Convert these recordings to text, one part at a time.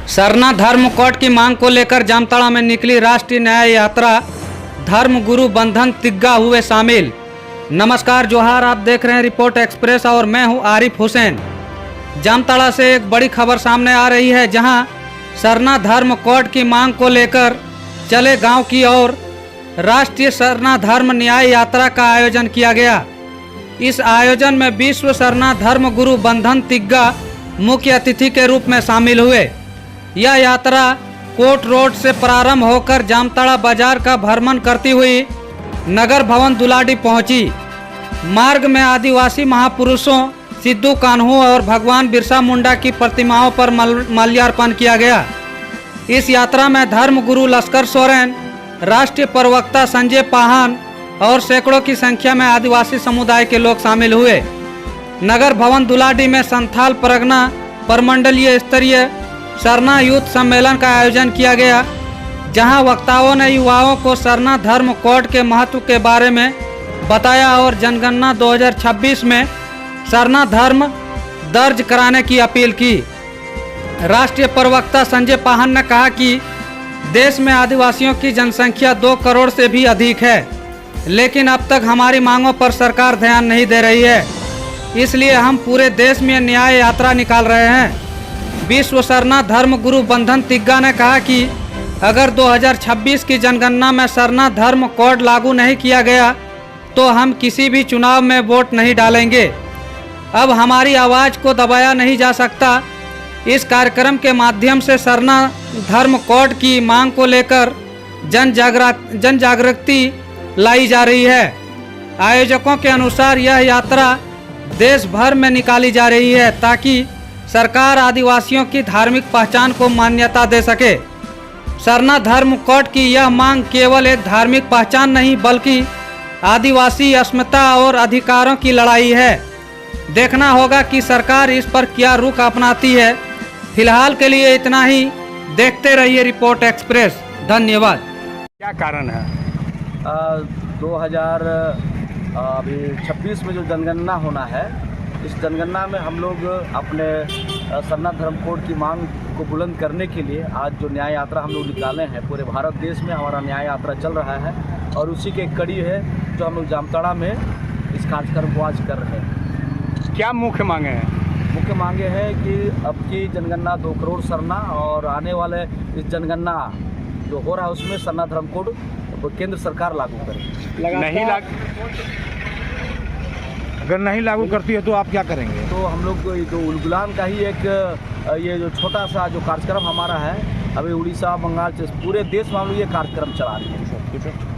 सरना धर्म कोड की मांग को लेकर जामताड़ा में निकली राष्ट्रीय न्याय यात्रा, धर्म गुरु बंधन तिग्गा हुए शामिल। नमस्कार, जोहार, आप देख रहे हैं रिपोर्ट एक्सप्रेस और मैं हूं आरिफ हुसैन। जामताड़ा से एक बड़ी खबर सामने आ रही है, जहां सरना धर्म कोड की मांग को लेकर चले गांव की ओर राष्ट्रीय सरना धर्म न्याय यात्रा का आयोजन किया गया। इस आयोजन में विश्व सरना धर्म गुरु बंधन तिग्गा मुख्य अतिथि के रूप में शामिल हुए। यह यात्रा कोट रोड से प्रारंभ होकर जामताड़ा बाजार का भ्रमण करती हुई नगर भवन दुलाडी पहुंची। मार्ग में आदिवासी महापुरुषों सिद्धू कान्हू और भगवान बिरसा मुंडा की प्रतिमाओं पर माल्यार्पण किया गया। इस यात्रा में धर्म गुरु लश्कर सोरेन, राष्ट्रीय प्रवक्ता संजय पाहन और सैकड़ों की संख्या में आदिवासी समुदाय के लोग शामिल हुए। नगर भवन दुलाडी में संथाल परगना परमंडलीय स्तरीय सरना यूथ सम्मेलन का आयोजन किया गया, जहां वक्ताओं ने युवाओं को सरना धर्म कोड के महत्व के बारे में बताया और जनगणना 2026 में सरना धर्म दर्ज कराने की अपील की। राष्ट्रीय प्रवक्ता संजय पाहन ने कहा कि देश में आदिवासियों की जनसंख्या 2 करोड़ से भी अधिक है, लेकिन अब तक हमारी मांगों पर सरकार ध्यान नहीं दे रही है। इसलिए हम पूरे देश में न्याय यात्रा निकाल रहे हैं। विश्व सरना धर्म गुरु बंधन तिग्गा ने कहा कि अगर 2026 की जनगणना में सरना धर्म कोड लागू नहीं किया गया तो हम किसी भी चुनाव में वोट नहीं डालेंगे। अब हमारी आवाज़ को दबाया नहीं जा सकता। इस कार्यक्रम के माध्यम से सरना धर्म कोड की मांग को लेकर जन जागृति लाई जा रही है। आयोजकों के अनुसार यह यात्रा देश भर में निकाली जा रही है ताकि सरकार आदिवासियों की धार्मिक पहचान को मान्यता दे सके। सरना धर्म कोड की यह मांग केवल एक धार्मिक पहचान नहीं बल्कि आदिवासी अस्मिता और अधिकारों की लड़ाई है। देखना होगा कि सरकार इस पर क्या रुख अपनाती है। फिलहाल के लिए इतना ही। देखते रहिए रिपोर्ट एक्सप्रेस। धन्यवाद। क्या कारण है? 2026 में जो जनगणना होना है, इस जनगणना में हम लोग अपने सरना धर्म कोड की मांग को बुलंद करने के लिए आज जो न्याय यात्रा हम लोग निकाले हैं, पूरे भारत देश में हमारा न्याय यात्रा चल रहा है और उसी के कड़ी है जो हम लोग जामताड़ा में इस कार्यक्रम को आज कर रहे हैं। क्या मुख्य मांगे हैं? मुख्य मांगे हैं कि अब की जनगणना 2 करोड़ सरना और आने वाले इस जनगणना जो हो रहा है उसमें सरना धर्म कोड केंद्र सरकार लागू करे। अगर नहीं लागू करती है तो आप क्या करेंगे? तो हम लोग जो उलगुलान का ही एक ये जो छोटा सा जो कार्यक्रम हमारा है, अभी उड़ीसा बंगाल से पूरे देश में हम लोग ये कार्यक्रम चला रहे हैं।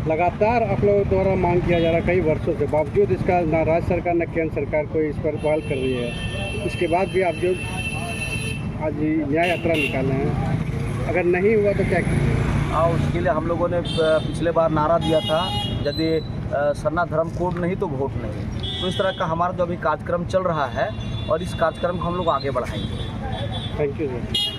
लगातार आप लोगों द्वारा मांग किया जा रहा है कई वर्षों से, बावजूद इसका ना राज्य सरकार न केंद्र सरकार को इस पर पहल कर रही है। इसके बाद भी आप जो आज न्याय यात्रा निकाले हैं, अगर नहीं हुआ तो क्या कीजिए? और उसके लिए हम लोगों ने पिछले बार नारा दिया था, यदि सरना धर्म कोड नहीं तो वोट नहीं। तो इस तरह का हमारा जो अभी कार्यक्रम चल रहा है और इस कार्यक्रम को हम लोग आगे बढ़ाएंगे। Thank you sir.